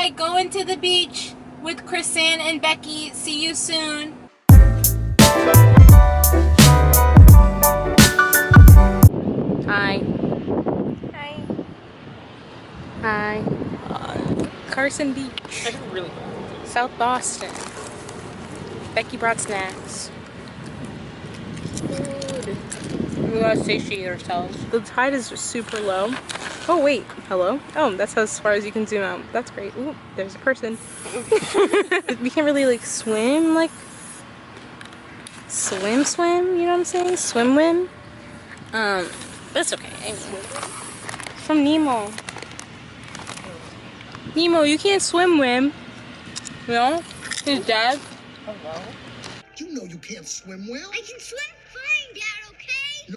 Bye. Going to the beach with Chris-ann and Becky. See you soon. Hi. Hi. Hi. Carson Beach. Really South Boston. Becky brought snacks. Food. We gotta satiate ourselves. The tide is just super low. Oh wait, hello? Oh, that's as far as you can zoom out. That's great. Ooh, there's a person. We can't really like swim, like swim, you know what I'm saying? Swim. That's okay. From Nemo. Nemo, you can't swim, Wim. You know? His dad. Hello? You know you can't swim well. I can swim fine, Dad, okay?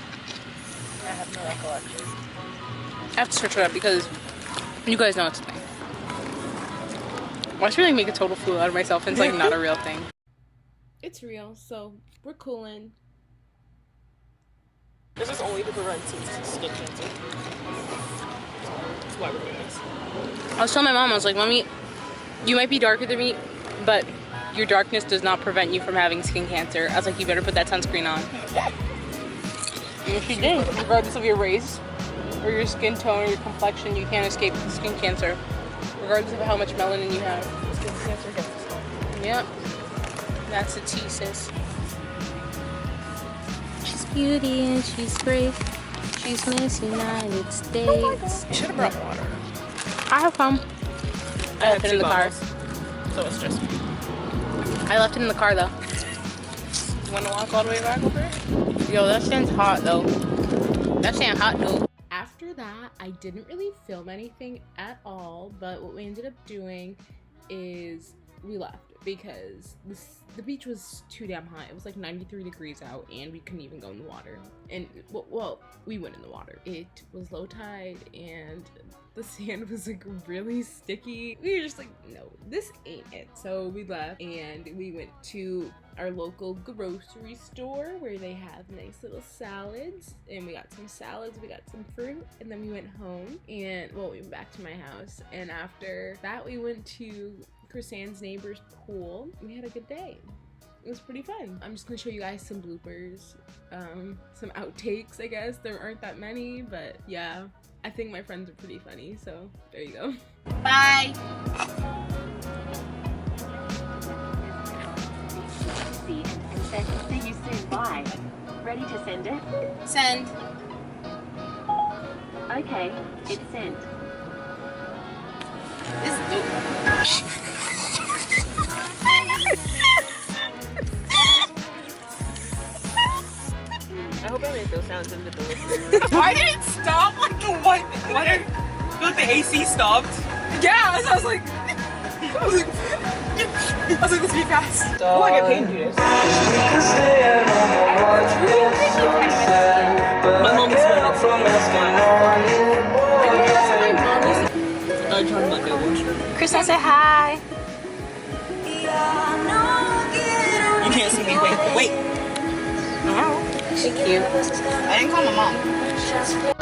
I have no recollection. I have to search it up because you guys know it's a thing. Why should I make a total fool out of myself and it's like not a real thing? It's real, so we're coolin'. This is only to prevent skin cancer. That's why we're doing this. I was telling my mom, I was like, Mommy, you might be darker than me, but your darkness does not prevent you from having skin cancer. I was like, you better put that sunscreen on. And she did. Regardless of your race, or your skin tone, or your complexion, you can't escape skin cancer. Regardless of how much melanin you have. Skin cancer gets us all. Yep. That's a T, sis. She's beauty and she's great. She's Miss United States. You should have brought water. I have some. I left it in the car. So it's just me. I left it in the car though. You want to walk all the way back over here? Yo, that stand's hot though. That stand hot though. After that, I didn't really film anything at all, but what we ended up doing is we left because the beach was too damn hot. It was like 93 degrees out and we couldn't even go in the water. And well, we went in the water. It was low tide and the sand was like really sticky. We were just like, no, this ain't it. So we left and we went to our local grocery store where they have nice little salads, and we got some salads, we got some fruit, and then we went home and we went back to my house, and after that we went to Chris-ann's neighbor's pool. We had a good day. It was pretty fun. I'm just gonna show you guys some bloopers, some outtakes, I guess. There aren't that many, but yeah, I think my friends are pretty funny, so there you go. Bye. See you soon. Bye. Ready to send it? Send. Okay, it's sent. I hope I made those sounds into the listener. Why did it stop? Why did the AC stopped? Yeah, so I was like, let's be fast. Oh, I get paid to do this. My mom is Chris-ann, say hi. You can't see me. Wait. Oh, she's cute. I didn't call my mom.